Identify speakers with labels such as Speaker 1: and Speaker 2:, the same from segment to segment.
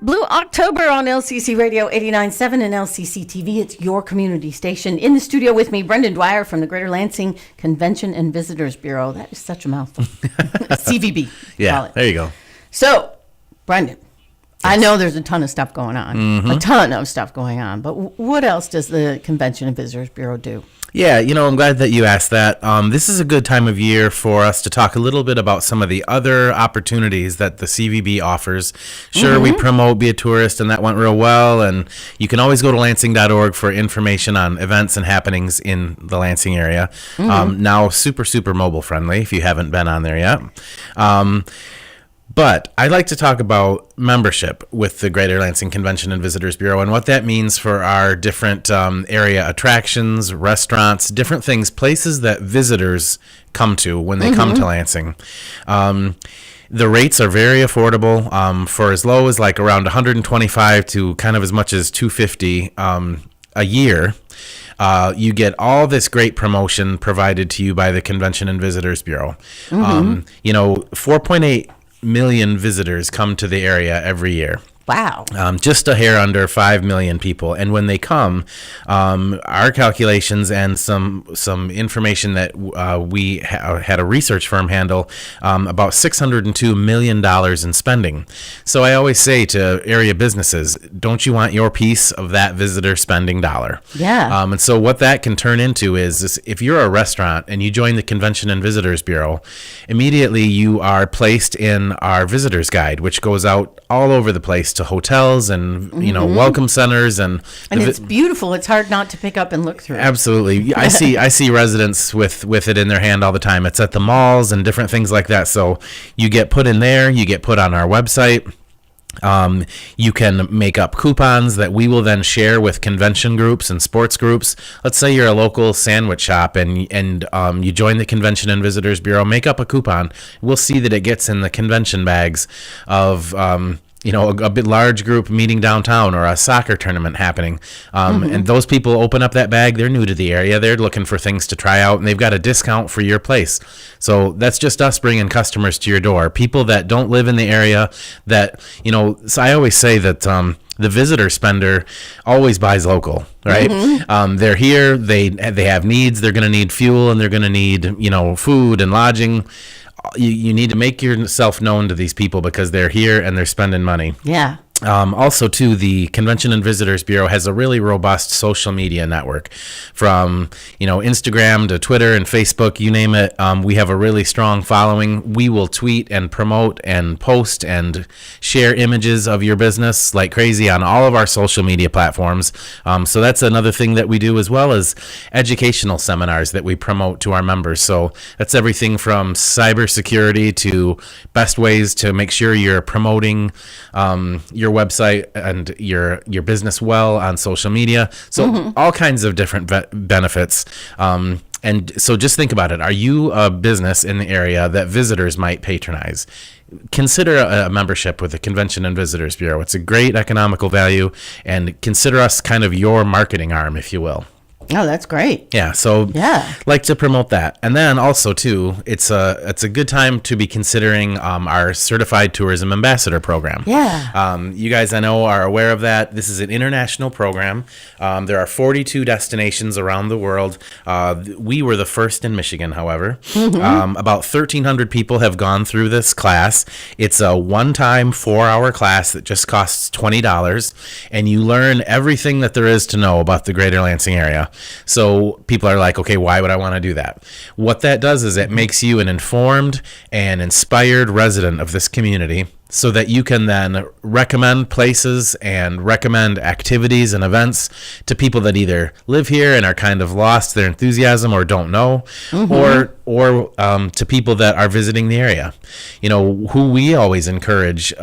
Speaker 1: Blue October on LCC Radio 89.7 and LCC TV. It's your community station. In the studio with me, Brendan Dwyer from the Greater Lansing Convention and Visitors Bureau. That is such a mouthful. CVB.
Speaker 2: Yeah, there you go.
Speaker 1: So, Brendan, yes. I know there's a ton of stuff going on. A ton of stuff going on. But what else does the Convention and Visitors Bureau do?
Speaker 2: Yeah, I'm glad that you asked that. This is a good time of year for us to talk a little bit about some of the other opportunities that the CVB offers. Sure, we promote Be a Tourist, and that went real well. And you can always go to Lansing.org for information on events and happenings in the Lansing area. Now, super mobile friendly if you haven't been on there yet. But I'd like to talk about membership with the Greater Lansing Convention and Visitors Bureau and what that means for our different area attractions, restaurants, different things, places that visitors come to when they come to Lansing. The rates are very affordable for as low as like around $125 to kind of as much as $250 a year. You get all this great promotion provided to you by the Convention and Visitors Bureau. 4.8 million visitors come to the area every year.
Speaker 1: Wow.
Speaker 2: Just a hair under 5 million people. And when they come, our calculations and some information that we had a research firm handle, about $602 million in spending. So I always say to area businesses, don't you want your piece of that visitor spending dollar?
Speaker 1: Yeah.
Speaker 2: And so what that can turn into is if you're a restaurant and you join the Convention and Visitors Bureau, immediately you are placed in our visitors guide, which goes out all over the place to hotels and welcome centers and
Speaker 1: it's beautiful. It's hard not to pick up and look through.
Speaker 2: Absolutely. I see residents with it in their hand all the time. It's at the malls and different things like that. So you get put in there, you get put on our website. You can make up coupons that we will then share with convention groups and sports groups. Let's say you're a local sandwich shop and you join the Convention and Visitors Bureau, make up a coupon. We'll see that it gets in the convention bags of a bit large group meeting downtown or a soccer tournament happening. And those people open up that bag. They're new to the area. They're looking for things to try out, and they've got a discount for your place. So that's just us bringing customers to your door. People that don't live in the area that, so I always say that the visitor spender always buys local, right? They're here. They have needs. They're going to need fuel, and they're going to need, food and lodging. You need to make yourself known to these people because they're here and they're spending money.
Speaker 1: Yeah.
Speaker 2: Also, too, the Convention and Visitors Bureau has a really robust social media network from, Instagram to Twitter and Facebook, you name it. We have a really strong following. We will tweet and promote and post and share images of your business like crazy on all of our social media platforms. So that's another thing that we do, as well as educational seminars that we promote to our members. So that's everything from cybersecurity to best ways to make sure you're promoting your website and your business well on social media. So all kinds of different benefits. And so just think about it. Are you a business in the area that visitors might patronize? Consider a membership with the Convention and Visitors Bureau. It's a great economical value, and consider us kind of your marketing arm, if you will.
Speaker 1: Oh, that's great.
Speaker 2: Yeah, so like to promote that. And then also, too, it's a good time to be considering our Certified Tourism Ambassador program.
Speaker 1: Yeah.
Speaker 2: You guys, I know, are aware of that. This is an international program. There are 42 destinations around the world. We were the first in Michigan, however. About 1,300 people have gone through this class. It's a one-time 4-hour class that just costs $20, and you learn everything that there is to know about the Greater Lansing area. So people are like, okay, why would I want to do that? What that does is it makes you an informed and inspired resident of this community, so that you can then recommend places and recommend activities and events to people that either live here and are kind of lost their enthusiasm or don't know, or to people that are visiting the area. Who we always encourage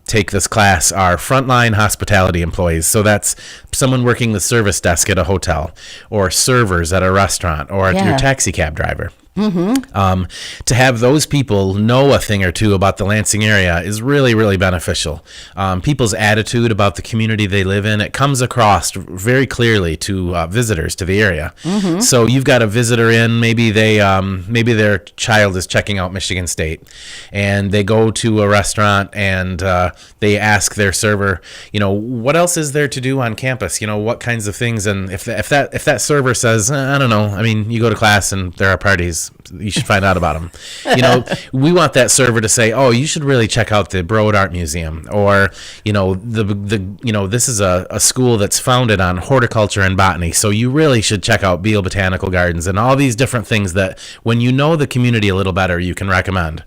Speaker 2: take this class are frontline hospitality employees. So that's someone working the service desk at a hotel, or servers at a restaurant, or your taxi cab driver. To have those people know a thing or two about the Lansing area is really, really beneficial. People's attitude about the community they live in, it comes across very clearly to visitors to the area. So you've got a visitor in, maybe maybe their child is checking out Michigan State, and they go to a restaurant and they ask their server, what else is there to do on campus? What kinds of things? And if that server says, I don't know, you go to class and there are parties, you should find out about them. We want that server to say, oh, you should really check out the Broad Art Museum, or this is a school that's founded on horticulture and botany, so you really should check out Beale Botanical Gardens, and all these different things that when you know the community a little better, you can recommend.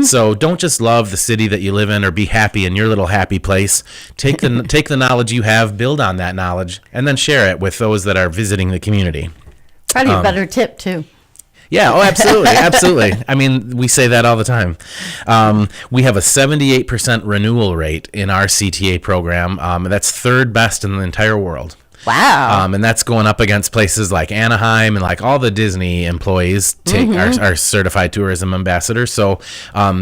Speaker 2: So don't just love the city that you live in or be happy in your little happy place. Take the knowledge you have, build on that knowledge, and then share it with those that are visiting the community.
Speaker 1: Probably a better tip too.
Speaker 2: Yeah, oh, absolutely, absolutely. We say that all the time. We have a 78% renewal rate in our CTA program. That's third best in the entire world.
Speaker 1: Wow.
Speaker 2: And that's going up against places like Anaheim, and like all the Disney employees are certified tourism ambassadors. So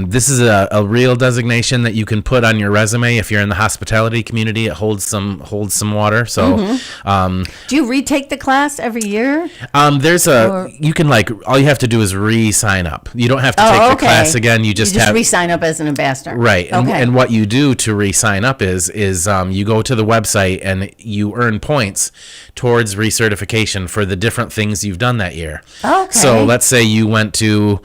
Speaker 2: this is a real designation that you can put on your resume if you're in the hospitality community. It holds some water. So
Speaker 1: do you retake the class every year?
Speaker 2: You can all you have to do is re-sign up. You don't have to take the class again. You just
Speaker 1: re-sign up as an ambassador.
Speaker 2: Right. And what you do to re-sign up is you go to the website and you earn points towards recertification for the different things you've done that year.
Speaker 1: Okay.
Speaker 2: So let's say you went to,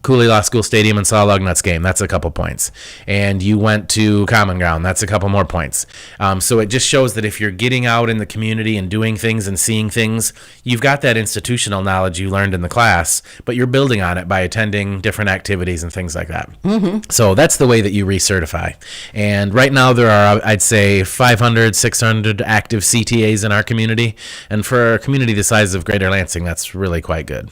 Speaker 2: Cooley Law School Stadium and saw a Lugnuts game. That's a couple points. And you went to Common Ground. That's a couple more points. So it just shows that if you're getting out in the community and doing things and seeing things, you've got that institutional knowledge you learned in the class, but you're building on it by attending different activities and things like that. So that's the way that you recertify. And right now there are, I'd say, 500, 600 active CTAs in our community. And for a community the size of Greater Lansing, that's really quite good.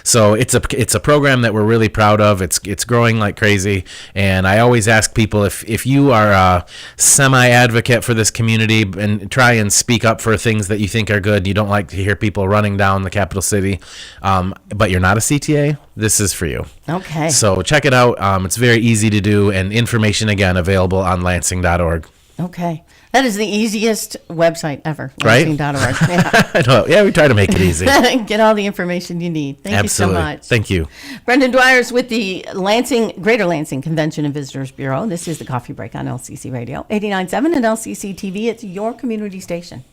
Speaker 2: So it's a program that we're really proud of. It's growing like crazy, and I always ask people if you are a semi-advocate for this community and try and speak up for things that you think are good. You don't like to hear people running down the capital city, but you're not a CTA. This is for you.
Speaker 1: Okay.
Speaker 2: So check it out. It's very easy to do, and information again available on Lansing.org.
Speaker 1: Okay. That is the easiest website ever.
Speaker 2: Right?
Speaker 1: Lansing.org. Yeah.
Speaker 2: I know. Yeah, we try to make it easy.
Speaker 1: Get all the information you need. Thank
Speaker 2: Absolutely.
Speaker 1: you so much.
Speaker 2: Thank you.
Speaker 1: Brendan Dwyer is with the Greater Lansing Convention and Visitors Bureau. This is the Coffee Break on LCC Radio 89.7 and LCC TV. It's your community station.